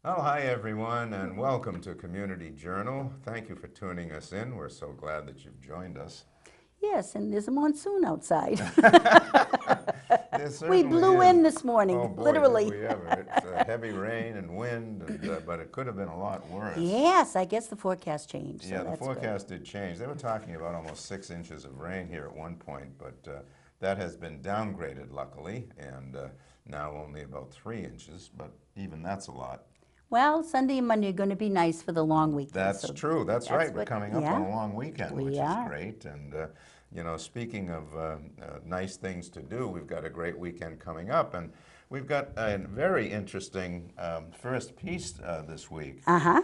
Oh, hi everyone, and welcome to Community Journal. Thank you for tuning us in. We're so glad that you've joined us. Yes, and there's a monsoon outside. There We certainly blew is. in this Oh morning, boy, did literally. we ever. It's heavy rain and wind, but it could have been a lot worse. Yes, I guess the forecast changed, so Yeah, the that's good. forecast did change. They were talking about almost 6 inches of rain here at one point, but that has been downgraded, luckily, and now only about 3 inches, but even that's a lot. Well, Sunday and Monday are going to be nice for the long weekend, That's so true. That's that's right. We're what, coming up on yeah, a long weekend, we which is are. great. And, speaking of nice things to do, we've got a great weekend coming up. And we've got a very interesting first piece this week. Uh-huh.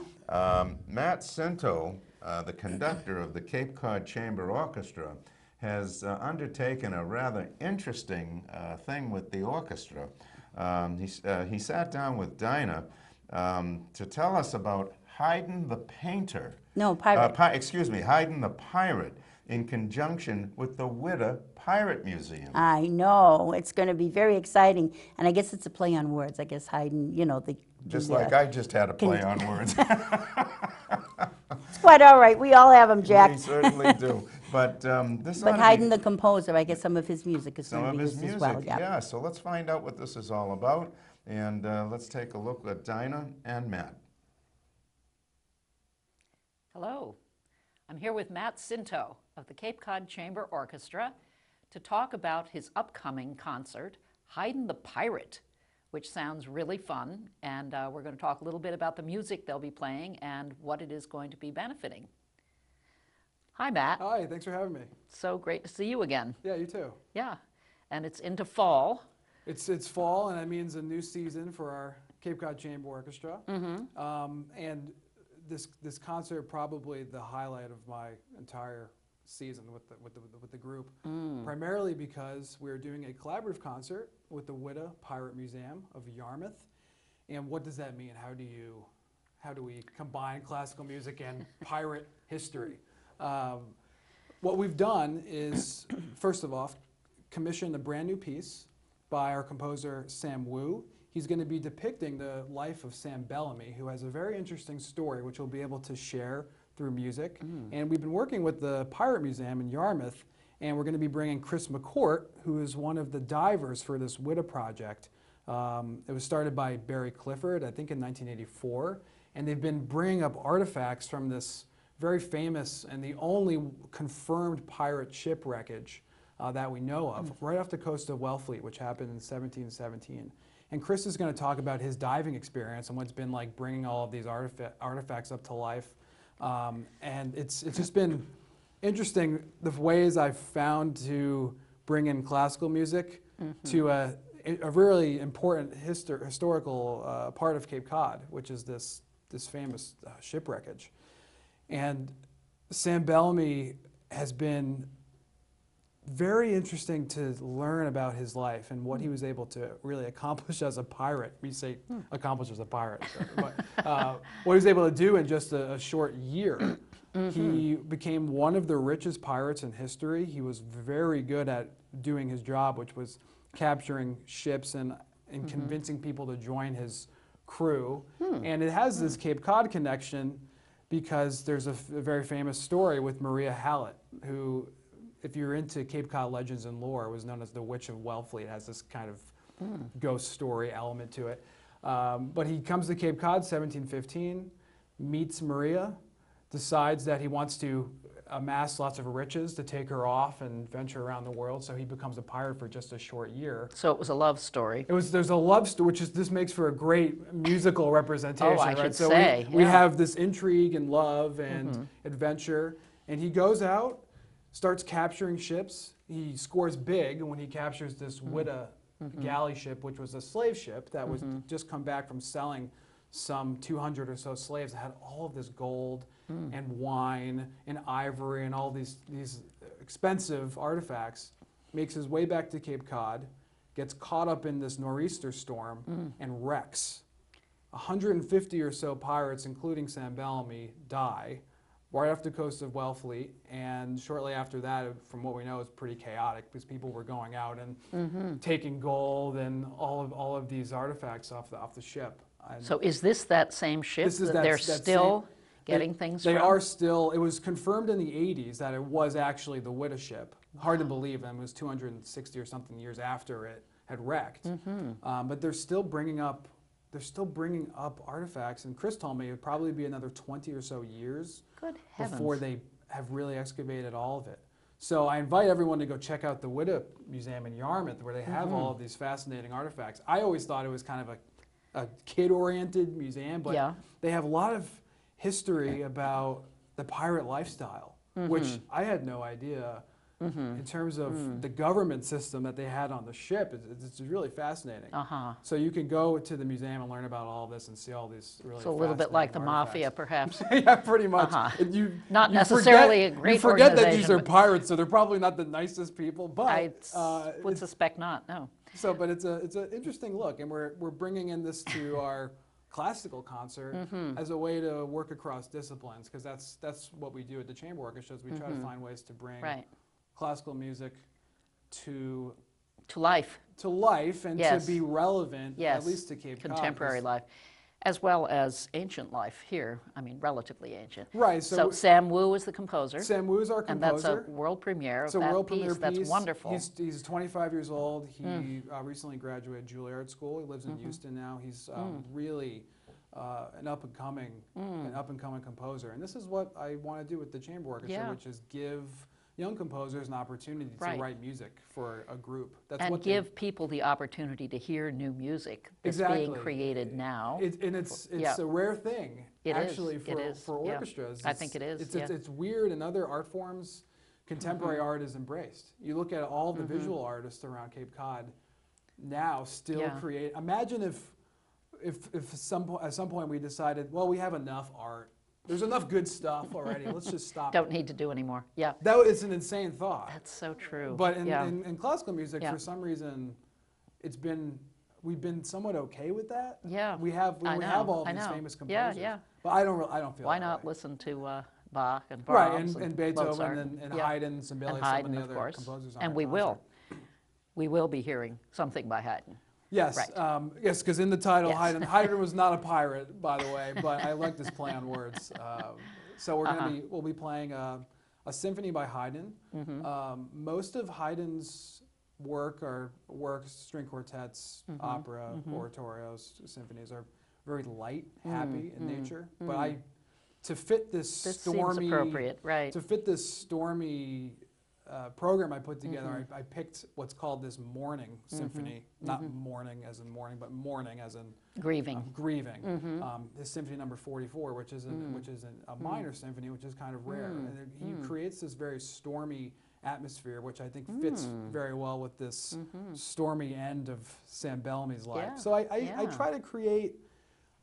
Matt Cinto, the conductor of the Cape Cod Chamber Orchestra, has undertaken a rather interesting thing with the orchestra. He sat down with Dinah to tell us about Haydn the Painter. No, pirate. Excuse me, Haydn the Pirate, in conjunction with the Witta Pirate Museum. I know. It's going to be very exciting. And I guess it's a play on words. I guess Haydn, Just like I just had a play on words. It's quite all right. We all have them, Jack. We certainly do. But this ought But to Haydn, be the composer, I guess some of his music is some going to of be his used music. as well. Yeah, so let's find out what this is all about. And let's take a look at Dinah and Matt. Hello, I'm here with Matt Cinto of the Cape Cod Chamber Orchestra to talk about his upcoming concert, Haydn the Pirate, which sounds really fun, and we're going to talk a little bit about the music they'll be playing and what it is going to be benefiting. Hi, Matt. Hi, thanks for having me. So great to see you again. Yeah, you too. Yeah, and it's into fall. It's fall, and that means a new season for our Cape Cod Chamber Orchestra. And this concert probably the highlight of my entire season with the group, primarily because we're doing a collaborative concert with the Witta Pirate Museum of Yarmouth. And what does that mean? How do we combine classical music and pirate history? What we've done is, first of all, commissioned a brand new piece by our composer Sam Wu. He's going to be depicting the life of Sam Bellamy, who has a very interesting story which we'll be able to share through music. And we've been working with the Pirate Museum in Yarmouth, and we're going to be bringing Chris McCourt, who is one of the divers for this Witta project. It was started by Barry Clifford, I think in 1984, and they've been bringing up artifacts from this very famous and the only confirmed pirate shipwreckage that we know of, right off the coast of Wellfleet, which happened in 1717. And Chris is going to talk about his diving experience and what it's been like bringing all of these artifacts up to life. And it's just been interesting the ways I've found to bring in classical music to a really important historical part of Cape Cod, which is this famous shipwreckage. And Sam Bellamy has been very interesting to learn about his life and what he was able to really accomplish as a pirate. We say accomplish as a pirate, but what he was able to do in just a short year. He became one of the richest pirates in history. He was very good at doing his job, which was capturing ships and convincing people to join his crew. And it has this Cape Cod connection because there's a very famous story with Maria Hallett, who, if you're into Cape Cod legends and lore, was known as the Witch of Wellfleet. It has this kind of ghost story element to it. But he comes to Cape Cod 1715, meets Maria, decides that he wants to amass lots of riches to take her off and venture around the world, so he becomes a pirate for just a short year. So it was a love story. There's a love story, this makes for a great musical representation, Oh, I right? should So say, we yeah. have this intrigue and love and adventure, and he goes out, starts capturing ships. He scores big when he captures this Witta galley ship, which was a slave ship that was just come back from selling some 200 or so slaves that had all of this gold and wine and ivory and all these expensive artifacts. Makes his way back to Cape Cod, gets caught up in this nor'easter storm and wrecks. 150 or so pirates, including Sam Bellamy, die right off the coast of Wellfleet, and shortly after that, from what we know, it's pretty chaotic because people were going out and taking gold and all of these artifacts off the ship. So is this that same ship This is that that- they're that same- still getting things They from? are still, it was confirmed in the 80s that it was actually the Witta ship. Hard to believe, and it was 260 or something years after it had wrecked. But they're still bringing up artifacts, and Chris told me it would probably be another 20 or so years Good heavens. before they have really excavated all of it. So I invite everyone to go check out the Witta Museum in Yarmouth, where they have all of these fascinating artifacts. I always thought it was kind of a kid-oriented museum, but Yeah. they have a lot of history about the pirate lifestyle, which I had no idea. In terms of the government system that they had on the ship, it's really fascinating. So you can go to the museum and learn about all this and see all these really So a little bit like the fascinating mafia, perhaps. artifacts. Yeah, pretty much. And Not you necessarily forget, a great You forget that these organization, are but- pirates, so they're probably not the nicest people. But I would suspect not, no. so, but it's an interesting look, and we're bringing in this to our classical concert as a way to work across disciplines, because that's what we do at the chamber orchestra. Is we try to find ways to bring Right. classical music to To life, life and Yes. to be relevant, yes. at least to Cape Cod. Contemporary 'Cause- life, as well as ancient life here. I mean, relatively ancient. Right. So Sam Wu is the composer. Sam Wu is our And composer. that's a world premiere of It's a that world piece. premiere That's piece. wonderful. He's 25 years old. He recently graduated Juilliard School. He lives in Houston now. He's really an up and coming composer. And this is what I want to do with the chamber orchestra, Yeah. which is give young composers an opportunity Right. to write music for a group. That's And what give people the opportunity to hear new music that's being Exactly. created now. It's Yeah. a rare thing, It is. actually, It for, is. for Yeah. orchestras. I think it is, It's, yeah. it's weird in other art forms. Contemporary Mm-hmm. art is embraced. You look at all the visual artists around Cape Cod now still Yeah. create. Imagine if at some point we decided, well, we have enough art. There's enough good stuff already. Let's just stop. Don't need to do anymore. Yeah, That is an insane thought. that's so true. But in, yeah. in classical music, Yeah. for some reason, we've been somewhat okay with that. Yeah, We have I have know, all I these know. famous Yeah, composers. yeah. But I don't feel Why that not way. listen to Bach and Right, Brahms and Beethoven Mozart? and Yeah. Haydn and Sibelius, And some Haydn, of the of other course. composers on And our we will. concert. We will be hearing something by Haydn. Yes, Right. yes, because in the title, Yes. Haydn was not a pirate, by the way, but I like this play on words. So we'll be playing a symphony by Haydn. Most of Haydn's work are string quartets, opera, oratorios, symphonies are very light, happy in nature. But to fit this This stormy, seems appropriate, right? to fit this stormy program I put together, I picked what's called this mourning symphony, not mourning as in mourning, but mourning as in Grieving. grieving. His symphony number 44, which is a minor symphony, which is kind of rare. And he creates this very stormy atmosphere, which I think fits very well with this stormy end of Sam Bellamy's life. Yeah, So I yeah. try to create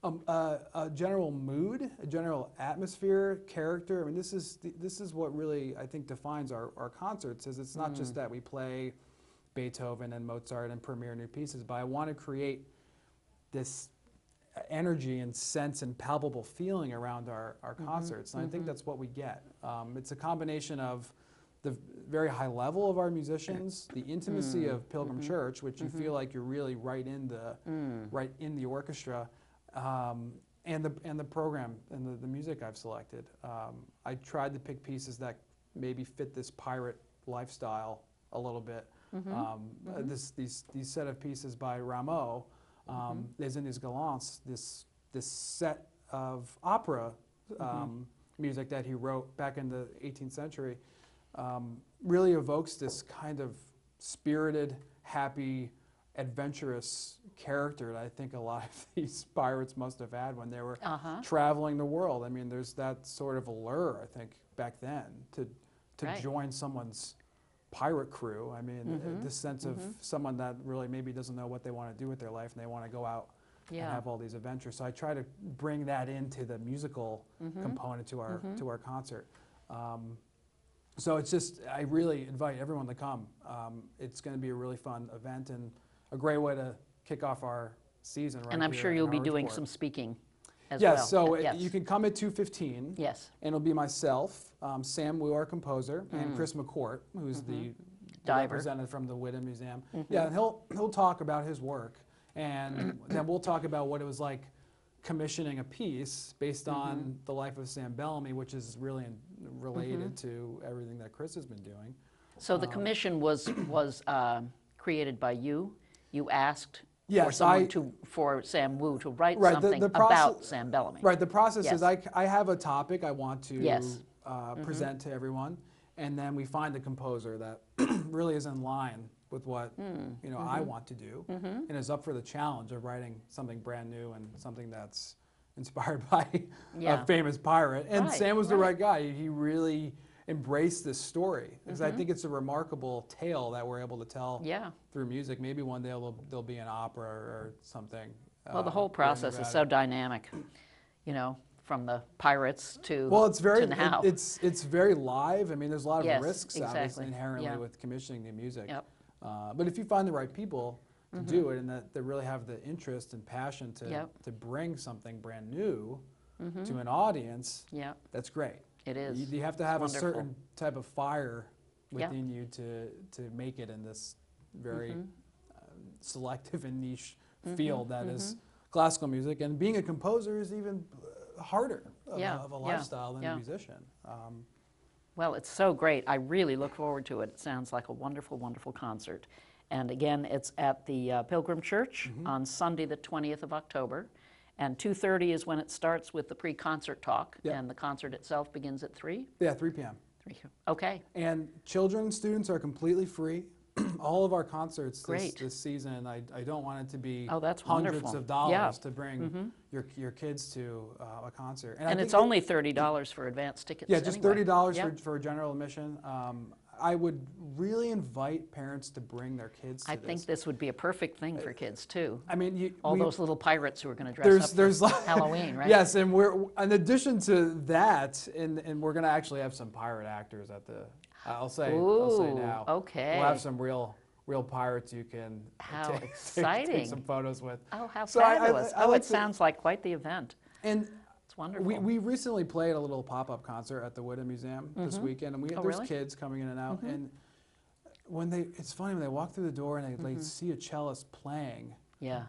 a general mood, a general atmosphere, character. I mean, this is what really I think defines our concerts. Is it's not just that we play Beethoven and Mozart and premiere new pieces, but I want to create this energy and sense and palpable feeling around our concerts, and I think that's what we get. It's a combination of the very high level of our musicians, the intimacy of Pilgrim Church, which you feel like you're really right in the orchestra. And the program and the music I've selected. I tried to pick pieces that maybe fit this pirate lifestyle a little bit. These set of pieces by Rameau, Les Indes Galants, this set of opera music that he wrote back in the 18th century, really evokes this kind of spirited, happy, adventurous character that I think a lot of these pirates must have had when they were traveling the world. I mean, there's that sort of allure, I think, back then to Right. join someone's pirate crew. I mean, this sense of someone that really maybe doesn't know what they want to do with their life and they want to go out and Yeah. have all these adventures. So I try to bring that into the musical component to our concert. So it's just, I really invite everyone to come. It's going to be a really fun event and a great way to kick off our season right And I'm here sure in you'll be Harwich doing Port. some speaking as well. Yes, so Yes. you can come at 2:15. Yes. And it'll be myself, Sam Wu, our composer, and Chris McCourt, who's the Diver. representative from the Witta Museum. Yeah, and he'll talk about his work, and then we'll talk about what it was like commissioning a piece based on the life of Sam Bellamy, which is really related to everything that Chris has been doing. So the commission was created by you. You asked for Yes, someone for Sam Wu to write Right, something the process- about Sam Bellamy. Right, the process is Yes. I have a topic I want to Yes. present to everyone, and then we find a composer that really is in line with what I want to do, and is up for the challenge of writing something brand new and something that's inspired by Yeah. a famous pirate. And Right, Sam was the right. right guy. He really embraced this story because I think it's a remarkable tale that we're able to tell Yeah. through music. Maybe one day there'll be an opera or something. Well, the whole written process is about so it. dynamic, from the pirates to Well, it's very to now. it's very live. I mean, there's a lot of Yes, risks exactly. obviously inherently Yeah. with commissioning new music. Yep. But if you find the right people to do it and that they really have the interest and passion to Yep. to bring something brand new to an audience, Yeah, that's great. it is. You have to have a wonderful. certain type of fire Yeah. within you to make it in this very selective and niche field that is classical music. And being a composer is even harder of, Yeah, of a yeah, lifestyle than yeah. a musician. Well, it's so great. I really look forward to it. It sounds like a wonderful, wonderful concert. And again, it's at the Pilgrim Church on Sunday, the 20th of October. And 2:30 is when it starts with the pre-concert talk. Yep. And the concert itself begins at 3? Yeah, 3 p.m. 3. Okay. And children, students are completely free. All of our concerts Great. this season, I don't want it to be Oh, that's hundreds wonderful. of dollars Yeah. to bring your kids to a concert. I And think it's only $30 for advance tickets. yeah, just anyway. $30 Yep. for general admission. I would really invite parents to bring their kids to I this. think this would be a perfect thing for kids, too. I mean, All we- those little pirates who are going to dress up for like- Halloween, right? Yes, and we're in addition to that, and we're going to actually have some pirate actors at the. I'll say Ooh, now. okay. We'll have some real pirates you can How take exciting. some photos with. Oh, how So I fabulous. like It to- sounds like quite the event. And It's wonderful. we recently played a little pop-up concert at the Woodham Museum this weekend, and Oh, there's really? kids coming in and out, and it's funny when they walk through the door and they see a cellist playing. Yeah.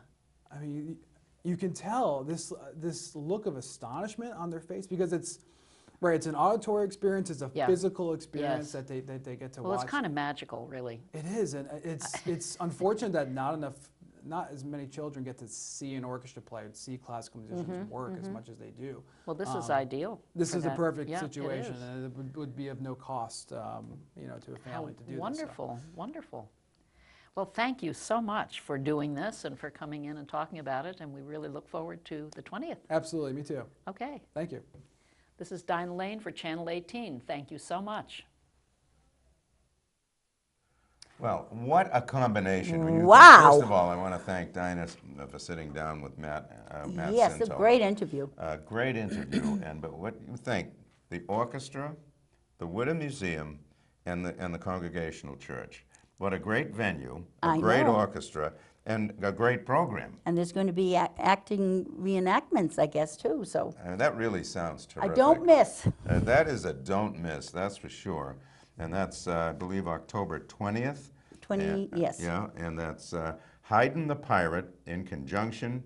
I mean, you can tell this look of astonishment on their face because it's an auditory experience, it's a Yeah. physical experience Yes. that they get to Well, watch. it's kind of magical, really. It is, and it's unfortunate that not as many children get to see an orchestra play, see classical musicians work as much as they do. Well, this is ideal. This for is a that. perfect Yeah, it situation, is. and it would be of no cost, to a How family to do wonderful, wonderful. Well, thank you so much for doing this and for coming in and talking about it, and we really look forward to the 20th. this. Absolutely, me too. Okay. Thank you. This is Dinah Lane for Channel 18. Thank you so much. Well, what a combination. Wow. First of all, I want to thank Dinah for sitting down with Matt Yes, a Sinto. great interview. Great interview. But what do you think? The orchestra, the Woodham Museum, and the Congregational Church. What a great venue, a I great know. orchestra, and a great program. And there's going to be acting reenactments, I guess, too, so That really sounds I terrific. don't miss. That is a don't miss, that's for sure. And that's, I believe, October 20th. 20, yes. Yeah, and that's Haydn the Pirate in conjunction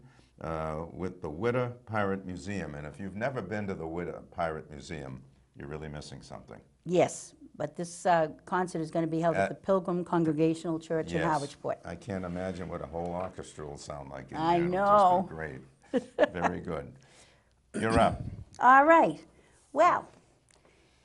with the Witta Pirate Museum. And if you've never been to the Witta Pirate Museum, you're really missing something. Yes, but this concert is going to be held at the Pilgrim Congregational Church in Harwichport. I can't imagine what a whole orchestra will sound like in I there. know. It'll just be great. Very good. You're up. All right. Well,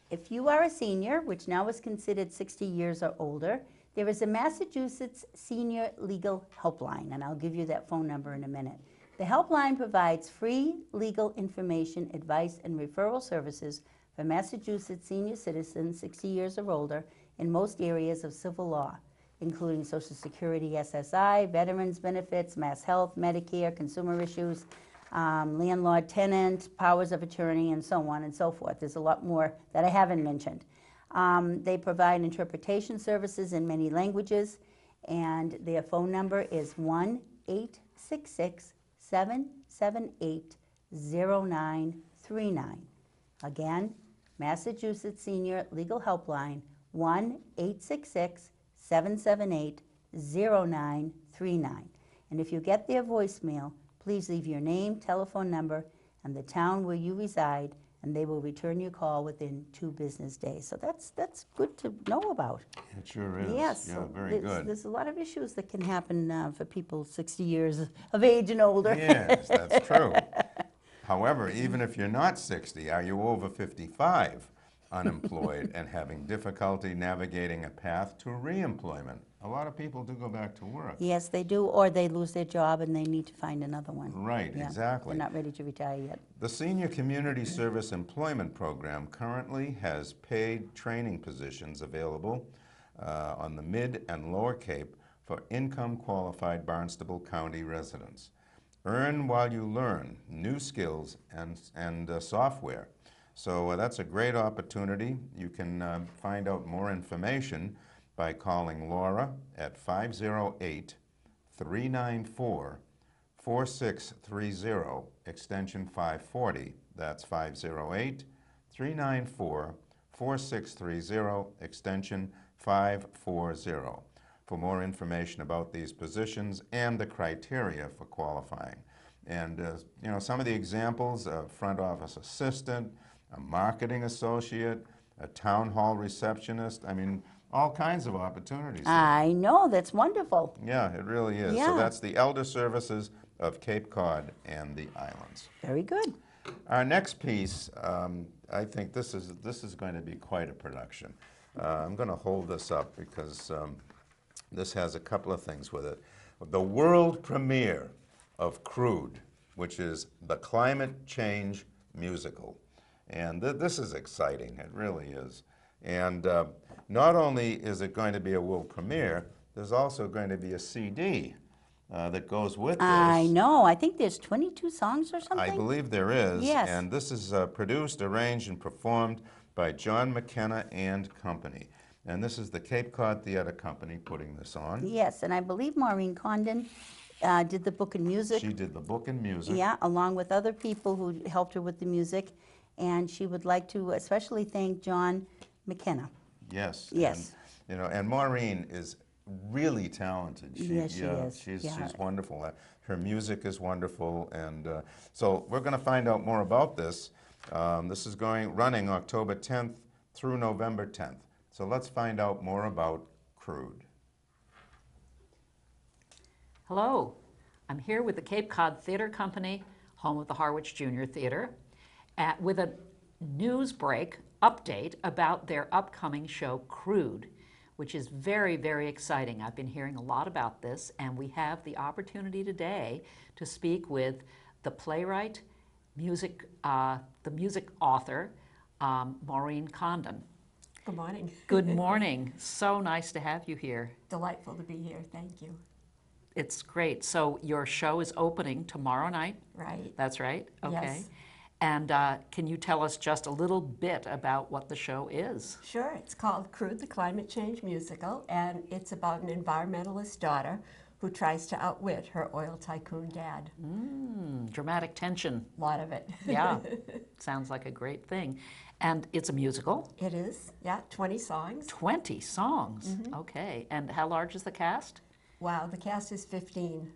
if you are a senior, which now is considered 60 years or older, there is a Massachusetts Senior Legal Helpline, and I'll give you that phone number in a minute. The helpline provides free legal information, advice, and referral services for Massachusetts senior citizens 60 years or older in most areas of civil law, including Social Security, SSI, veterans benefits, mass health, Medicare, consumer issues, landlord-tenant, powers of attorney, and so on and so forth. There's a lot more that I haven't mentioned. They provide interpretation services in many languages, and their phone number is 1-866-778-0939. Again, Massachusetts Senior Legal Helpline, 1-866-778-0939. And if you get their voicemail, Please leave your name, telephone number, and the town where you reside, and they will return your call within 2 business days. So that's good to know about. It sure is. Yes, Yeah, so very good. there's a lot of issues that can happen for people 60 years of age and older. Yes, that's true. However, even if you're not 60, are you over 55, unemployed, and having difficulty navigating a path to reemployment? A lot of people do go back to work. Yes, they do, or they lose their job and they need to find another one. Right, Yeah, exactly. They're not ready to retire yet. The Senior Community Service Employment Program currently has paid training positions available on the Mid and Lower Cape for income-qualified Barnstable County residents. Earn while you learn new skills and software. So that's a great opportunity. You can find out more information by calling Laura at 508-394-4630, extension 540. That's 508-394-4630, extension 540, for more information about these positions and the criteria for qualifying. And you know, some of the examples: a front office assistant, a marketing associate, a town hall receptionist. I mean, all kinds of opportunities. I know, that's wonderful. Yeah, it really is. Yeah. So that's the Elder Services of Cape Cod and the Islands. Very good. Our next piece, I think this is going to be quite a production. I'm going to hold this up because this has a couple of things with it. The world premiere of Crude, which is the climate change musical. And this is exciting, it really is. And not only is it going to be a world premiere, there's also going to be a CD that goes with this. I know, I think there's 22 songs or something. I believe there is. Yes. And this is produced, arranged, and performed by John McKenna and Company. And this is the Cape Cod Theater Company putting this on. Yes, and I believe Maureen Condon did the book and music. She did the book and music. Yeah, along with other people who helped her with the music. And she would like to especially thank John McKenna. Yes. Yes. And, you know, and Maureen is really talented. Yes, she is. She's Yeah. wonderful. Her music is wonderful. And so we're going to find out more about this. This is running October 10th through November 10th. So let's find out more about Crude. Hello, I'm here with the Cape Cod Theater Company, home of the Harwich Junior Theater, with a news break update about their upcoming show, Crude, which is very, very exciting. I've been hearing a lot about this, and we have the opportunity today to speak with the playwright, the music author, Maureen Condon. Good morning. Good morning. So nice to have you here. Delightful to be here. Thank you. It's great. So your show is opening tomorrow night? Right. That's right? Okay. Yes. And can you tell us just a little bit about what the show is? Sure. It's called Crude, the Climate Change Musical, and it's about an environmentalist daughter who tries to outwit her oil tycoon dad. Dramatic tension. A lot of it. Yeah. Sounds like a great thing. And it's a musical? It is. Yeah, 20 songs. 20 songs. Okay. And how large is the cast? Wow, the cast is 15.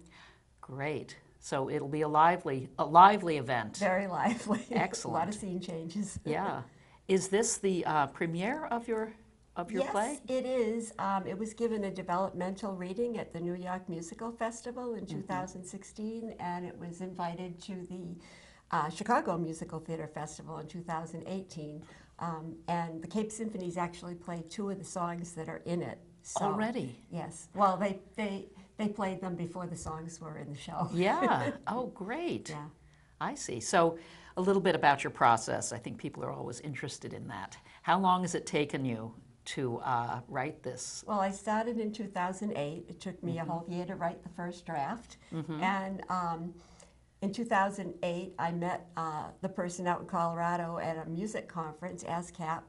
Great. So it'll be a lively event. Very lively. Excellent. A lot of scene changes. Yeah. Is this the premiere of your play? Yes, it is. It was given a developmental reading at the New York Musical Festival in 2016, and it was invited to the Chicago Musical Theater Festival in 2018. And the Cape Symphonies actually played 2 of the songs that are in it. So, Already? Yes. Well, they played them before the songs were in the show. Yeah. Oh, great. Yeah. I see. So a little bit about your process. I think people are always interested in that. How long has it taken you to write this? Well, I started in 2008. It took me a whole year to write the first draft. And in 2008, I met the person out in Colorado at a music conference, ASCAP,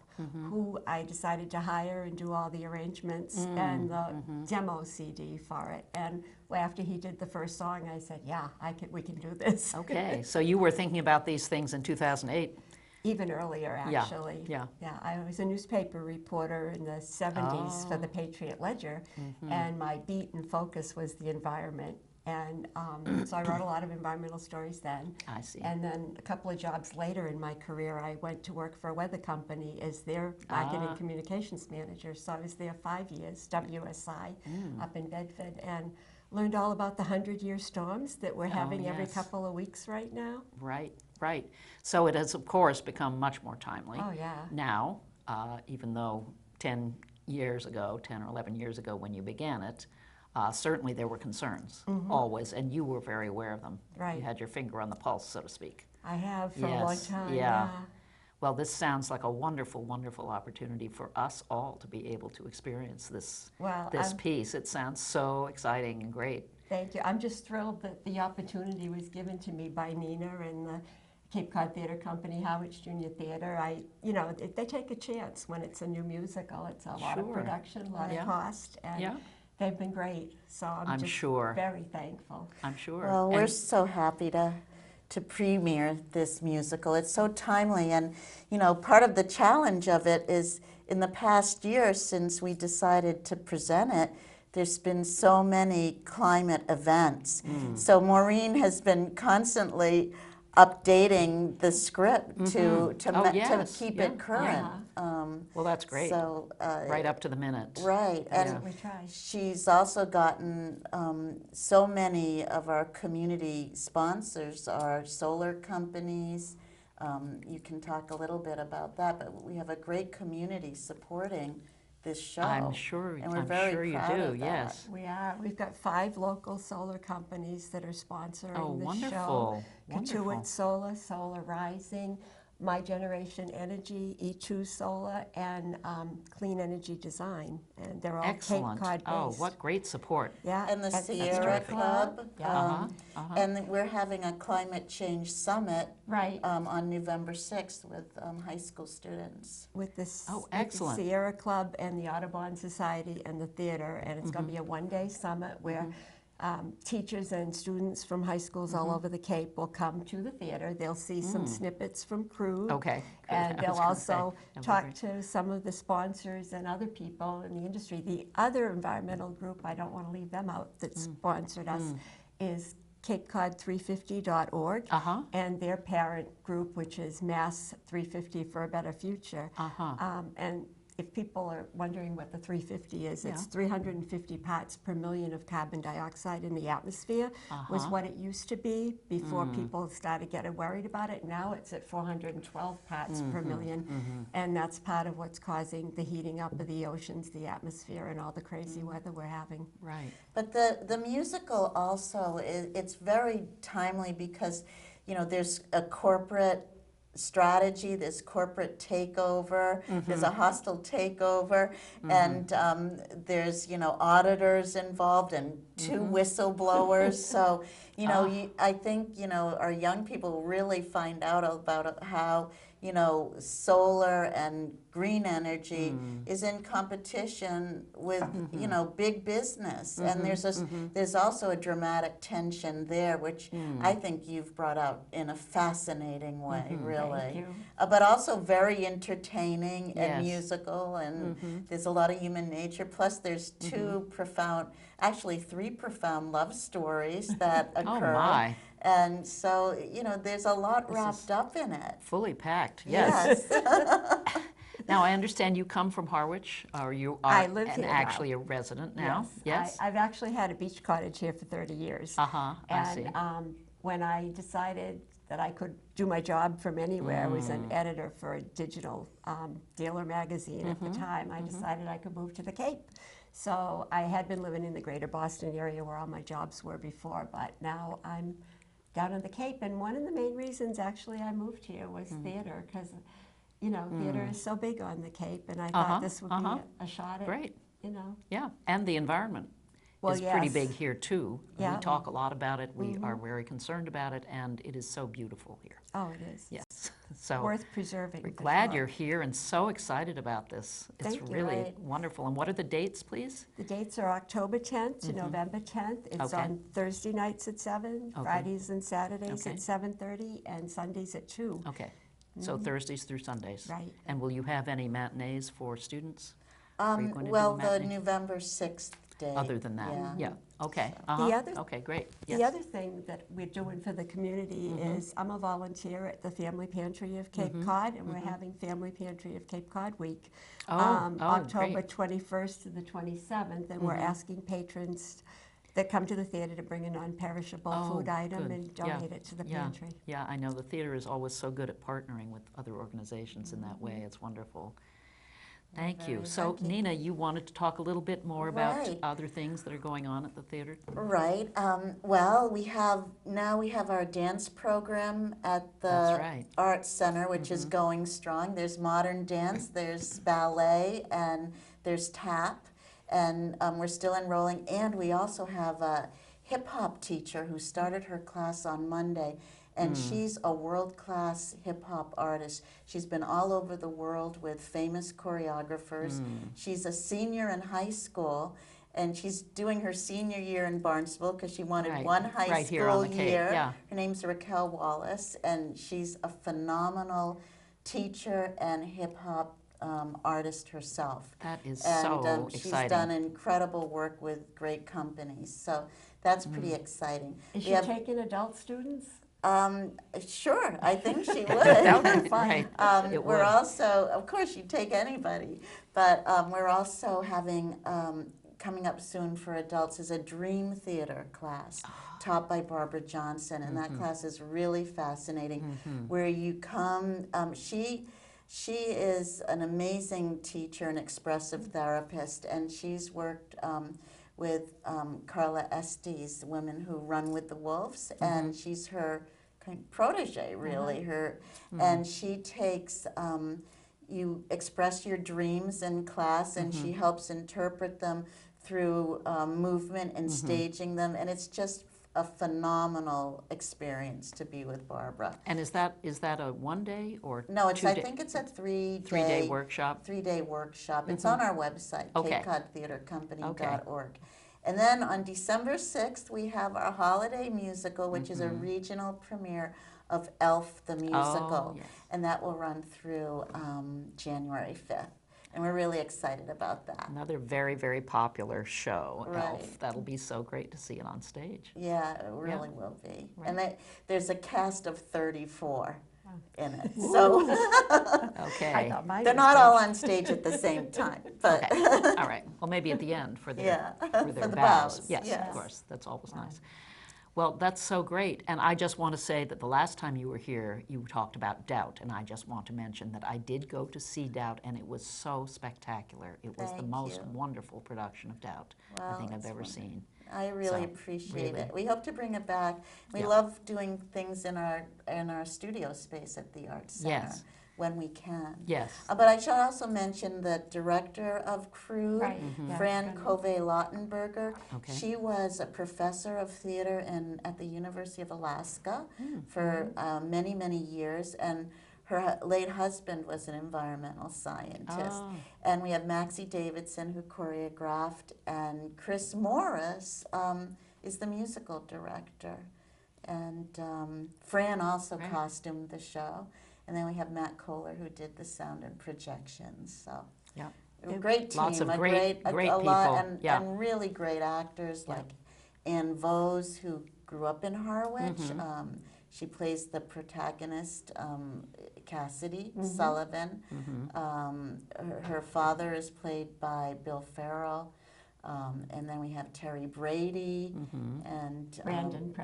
who I decided to hire and do all the arrangements and the demo CD for it. And after he did the first song, I said, yeah, we can do this. Okay, so you were thinking about these things in 2008. Even earlier, actually. Yeah. Yeah, I was a newspaper reporter in the 70s for the Patriot Ledger, and my beat and focus was the environment And so I wrote a lot of environmental stories then. I see. And then a couple of jobs later in my career, I went to work for a weather company as their marketing communications manager. So I was there 5 years, WSI, up in Bedford, and learned all about the 100-year storms that we're having every yes. couple of weeks right now. Right, right. So it has, of course, become much more timely Oh, yeah. now, even though 10 years ago, 10 or 11 years ago when you began it, certainly there were concerns, always, and you were very aware of them. Right. You had your finger on the pulse, so to speak. I have for a long Yes, time, yeah. Well, this sounds like a wonderful, wonderful opportunity for us all to be able to experience this, Well, this piece. It sounds so exciting and great. Thank you. I'm just thrilled that the opportunity was given to me by Nina and the Cape Cod Theatre Company, Harwich Junior Theatre. You know, they take a chance when it's a new musical. It's a lot of Sure. production, a lot Yeah. of cost, and Yeah. they've been great. So I'm just sure. very thankful. I'm sure. Well, we're And- so happy to premiere this musical. It's so timely, and you know, part of the challenge of it is in the past year since we decided to present it, there's been so many climate events. So Maureen has been constantly updating the script to Oh, yes. keep Yeah, it current. well, that's great. So Right up to the minute. right, That's and what we try. she's also gotten so many of our community sponsors are solar companies. You can talk a little bit about that, but we have a great community supporting this show. I'm sure, and we're I'm very sure you proud do, of that. yes. We are. We've got 5 local solar companies that are sponsoring Oh, the wonderful, show. wonderful. Katuitt Solar, Solar Rising, My Generation Energy, E2 Solar, and Clean Energy Design. And they're all Excellent. Cape Cod based. Oh, what great support. Yeah. And the that's Sierra terrific. Club. Yeah. And we're having a climate change summit Right. on November 6th with high school students. With this Oh, with the excellent. Sierra Club and the Audubon Society and the theater, and it's going to be a one-day summit where teachers and students from high schools all over the Cape will come to the theater. They'll see some snippets from Crude. Okay, good. And I was they'll gonna say, also that'd be talk great. to some of the sponsors and other people in the industry. The other environmental group, I don't want to leave them out, that sponsored us is CapeCod350.org and their parent group, which is Mass 350 for a Better Future. And if people are wondering what the 350 is, it's 350 parts per million of carbon dioxide in the atmosphere was what it used to be before people started getting worried about it. Now it's at 412 parts per million, and that's part of what's causing the heating up of the oceans, the atmosphere, and all the crazy weather we're having. Right. But the musical also, it's very timely because, you know, there's a corporate strategy, there's corporate takeover, there's a hostile takeover, and there's, you know, auditors involved and 2 whistleblowers. So, you know, I think, you know, our young people really find out about how, you know, solar and green energy is in competition with, you know, big business. And there's also a dramatic tension there, which I think you've brought out in a fascinating way, really. Thank you. But also very entertaining and Yes. musical, and there's a lot of human nature. Plus, there's 2 profound, actually 3 profound love stories that occur. Oh, my. And so, you know, there's a lot wrapped up in it. Fully packed, yes. Now, I understand you come from Harwich, or you are I live here now. actually a resident now? Yes? I've actually had a beach cottage here for 30 years. I see. And when I decided that I could do my job from anywhere, I was an editor for a digital dealer magazine at the time, I decided I could move to the Cape. So I had been living in the greater Boston area where all my jobs were before, but now I'm down on the Cape. And one of the main reasons actually I moved here was theater, because you know, theater is so big on the Cape, and I thought this would be a shot at, Great. you know. Yeah, and the environment Well, is pretty yes. big here, too. Yeah. We talk a lot about it. We are very concerned about it, and it is so beautiful here. Oh, it is. Yes. So Worth preserving. we're for glad sure. you're here and so excited about this. It's Thank you. really Right. wonderful. And what are the dates, please? The dates are October 10th to November 10th. It's Okay. on Thursday nights at 7, Okay. Fridays and Saturdays Okay. at 7:30, and Sundays at 2. Okay. So Thursdays through Sundays. Right. And will you have any matinees for students? Are you going to do Well, a the matinee? November 6th day. other than that. Yeah. Yeah, okay. other- Okay, great. The Yes. other thing that we're doing for the community is I'm a volunteer at the Family Pantry of Cape Cod, and we're having Family Pantry of Cape Cod Week, Oh, October great. 21st to the 27th, and we're asking patrons that come to the theater to bring a non-perishable food item good. and donate it to the Yeah. pantry. Yeah, I know the theater is always so good at partnering with other organizations in that way. It's wonderful. Thank you. very So, lucky. Nina, you wanted to talk a little bit more about Right. other things that are going on at the theater? Right. Well, we have our dance program at That's the right. Arts Center, which is going strong. There's modern dance, there's ballet, and there's tap, and we're still enrolling. And we also have a hip hop teacher who started her class on Monday, and she's a world-class hip hop artist. She's been all over the world with famous choreographers. She's a senior in high school, and she's doing her senior year in Barnstable because she wanted Right, one high right here on school the Cape, year. yeah. Her name's Raquel Wallace, and she's a phenomenal teacher and hip hop artist herself. That is And so she's exciting. done incredible work with great companies, so that's pretty exciting. Is We she have- taking adult students? Sure, I think she That would. would be right. It We're would. also, of course, you'd take anybody, but we're also having, coming up soon for adults is a Dream Theater class taught by Barbara Johnson, and that class is really fascinating, where you come, she is an amazing teacher and expressive therapist, and she's worked with Carla Estes, Women Who Run with the Wolves, and she's her kind of protege, really. And she takes, you express your dreams in class, and she helps interpret them through movement and staging them, and it's just a phenomenal experience to be with Barbara. And is that a 1 day or No, it's, 2 I day? think it's a three-day 3-day workshop? 3-day workshop. It's on our website, Okay. capecodtheatercompany.org. And then on December 6th, we have our holiday musical, which is a regional premiere of Elf the Musical. yes. And that will run through January 5th. And we're really excited about that. Another very, very popular show, Right. Elf. That'll be so great to see it on stage. Yeah, it really will be. And there's a cast of 34 in it. Ooh. So I Okay. thought mine they're was not good. all on stage at the same time. But Okay. All right. Well, maybe at the end for their, Yeah, for their for the bows. bows, Yes, yes. of course. That's always nice. Well, that's so great. And I just want to say that the last time you were here, you talked about Doubt. And I just want to mention that I did go to see Doubt, and it was so spectacular. It was the Thank most you. wonderful production of Doubt I Wow, think I've that's ever wonderful. seen. I really So, appreciate really. it. We hope to bring it back. We Yeah. love doing things in our studio space at the Arts Center Yes. when we can. Yes. But I should also mention the director of Crude, Right, yeah, Fran Fran. Covey-Lautenberger. Okay. She was a professor of theater at the University of Alaska for many, many years, and her late husband was an environmental scientist. Oh. And we have Maxie Davidson, who choreographed, and Chris Morris is the musical director. And Fran also Great. costumed the show. And then we have Matt Kohler, who did the sound and projections. So Yeah. a great team, Lots of a great a people, lot, and, yeah. and really great actors Yeah. like Ann Vose, who grew up in Harwich. Mm-hmm. She plays the protagonist, Cassidy Sullivan. Her father is played by Bill Farrell. And then we have Terry Brady and Brandon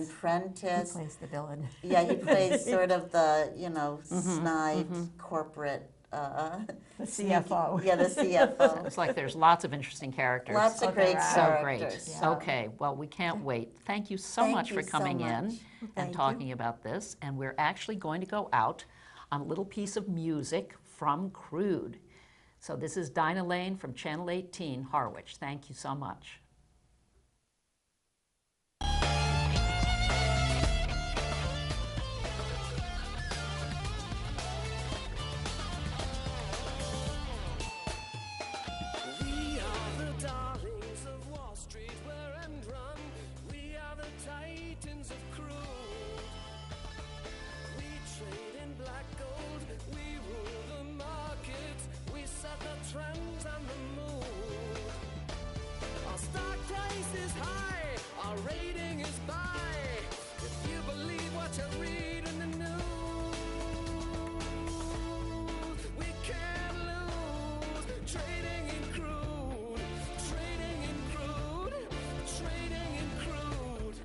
He Prentice. plays the villain. Yeah, he plays sort of the, snide corporate. The CFO. Yeah, the CFO. It's like there's lots of interesting characters. Lots of great there So are. great. characters. Okay, well, we can't wait. Thank you so Thank much you for so coming in much. and Thank you. talking about this. And we're actually going to go out on a little piece of music from Crude. So this is Dinah Lane from Channel 18, Harwich. Thank you so much. We are the darlings of Wall Street, wear and run. We are the titans of crude. We trade in black gold, we rule the markets, we set the trends and the mood. Our our rating is by. If you believe what you read in the news, we can't lose. Trading in crude, trading in crude, trading in crude.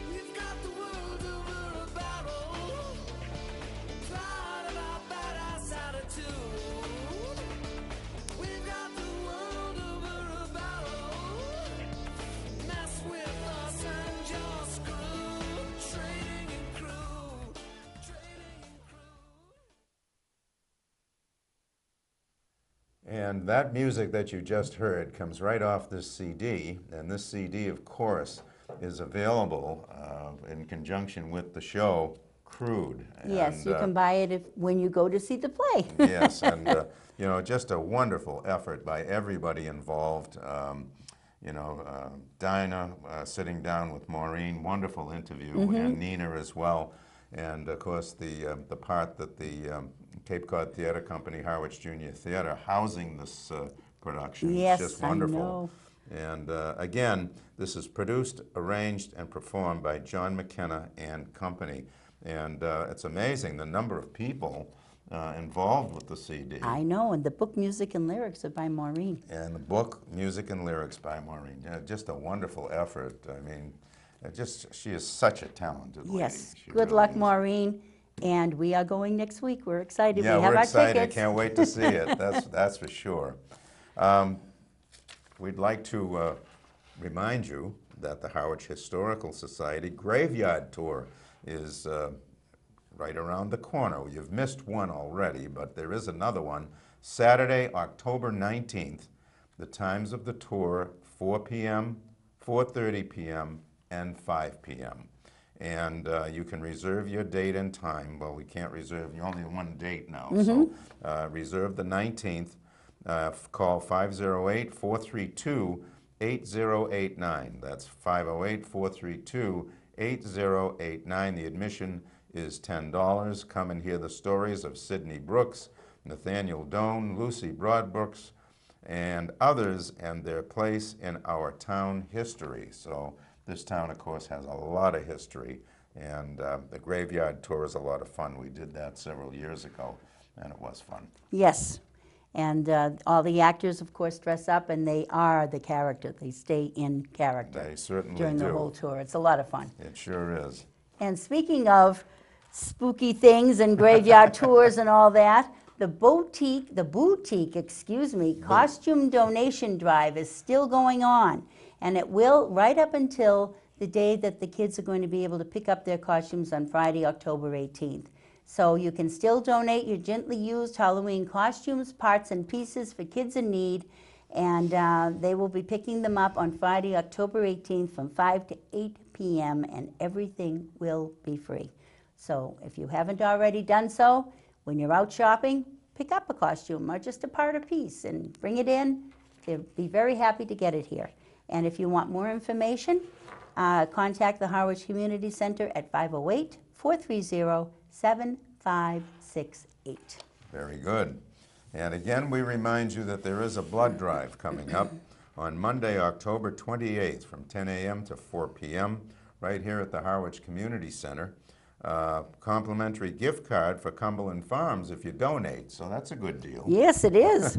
We've got the world over a barrel, proud of our badass attitude. We've got the world over a barrel, mess with us and you're screwed. Trading in crude, trading in crude. And that music that you just heard comes right off this CD, and this CD, of course, is available in conjunction with the show Crude. Yes, And, you can buy it when you go to see the play. yes, and you know, just a wonderful effort by everybody involved. You know, Dinah sitting down with Maureen, wonderful interview, and Nina as well. And of course, the part that the Cape Cod Theater Company, Harwich Junior Theater, housing this production. Yes, It's just I wonderful. know. And again, this is produced, arranged, and performed by John McKenna and Company. And it's amazing the number of people involved with the CD. I know, and the book, music, and lyrics are by Maureen. And the book, music, and lyrics by Maureen. Yeah, just a wonderful effort. I mean, she is such a talented lady. Yes, She good really luck, is. Maureen. And we are going next week. We're excited. Yeah, we have we're our excited. tickets. Can't wait to see it. That's for sure. We'd like to remind you that the Harwich Historical Society Graveyard Tour is right around the corner. You've missed one already, but there is another one. Saturday, October 19th. The times of the tour, 4 p.m., 4:30 p.m., and 5 p.m. And you can reserve your date and time. Well, we can't reserve, you only have one date now, so reserve the 19th. Call 508-432-8089. That's 508-432-8089. The admission is $10. Come and hear the stories of Sidney Brooks, Nathaniel Doane, Lucy Broadbrooks, and others, and their place in our town history. So this town, of course, has a lot of history, and the graveyard tour is a lot of fun. We did that several years ago, and it was fun. Yes. And all the actors, of course, dress up, and they are the character. They stay in character They certainly during the do. whole tour. It's a lot of fun. It sure is. And speaking of spooky things and graveyard tours and all that, the boutique, costume donation drive is still going on. And it will right up until the day that the kids are going to be able to pick up their costumes on Friday, October 18th. So you can still donate your gently used Halloween costumes, parts, and pieces for kids in need. And they will be picking them up on Friday, October 18th from 5 to 8 p.m. and everything will be free. So if you haven't already done so, when you're out shopping, pick up a costume or just a part or piece and bring it in. They'll be very happy to get it here. And if you want more information, contact the Harwich Community Center at 508-430-7568. Very good. And again, we remind you that there is a blood drive coming up on Monday, October 28th from 10 a.m. to 4 p.m. right here at the Harwich Community Center. Complimentary gift card for Cumberland Farms if you donate, so that's a good deal. Yes, it is.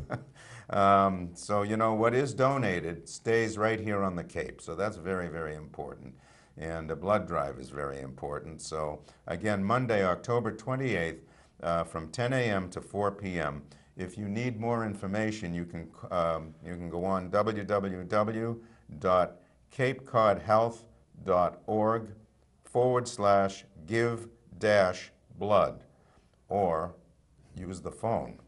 So, you know, what is donated stays right here on the Cape, so that's very, very important. And the blood drive is very important. So, again, Monday, October 28th, from 10 a.m. to 4 p.m. If you need more information, you can go on www.capecodhealth.org/give-blood or use the phone.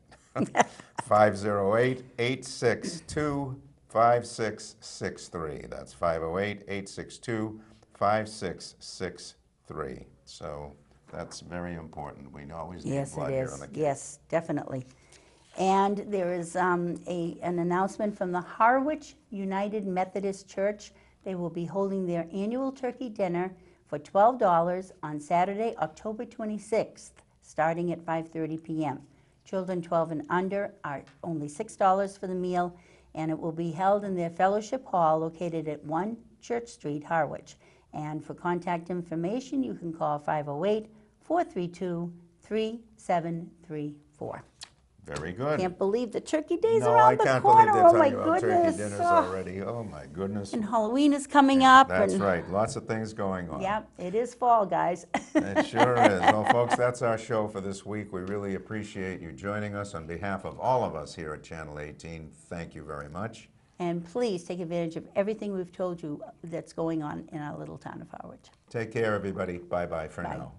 508-862-5663. That's 508-862-5663. So that's very important. We always need Yes, blood it here is. on the Cape. Yes, definitely. And there is an announcement from the Harwich United Methodist Church. They will be holding their annual turkey dinner for $12 on Saturday, October 26th, starting at 5:30 p.m. Children 12 and under are only $6 for the meal, and it will be held in their fellowship hall located at 1 Church Street, Harwich. And for contact information, you can call 508-432-3734. Very good. Can't believe the turkey days No, I around the can't corner. believe they're Oh my talking about turkey goodness. dinners Oh, already. Oh my goodness. and Halloween is coming up. That's and, right. Lots of things going on. Yeah, it is fall, guys. It sure is. Well, folks, that's our show for this week. We really appreciate you joining us. On behalf of all of us here at Channel 18, thank you very much. And please take advantage of everything we've told you that's going on in our little town of Harwich. Take care, everybody. Bye-bye for Bye. now.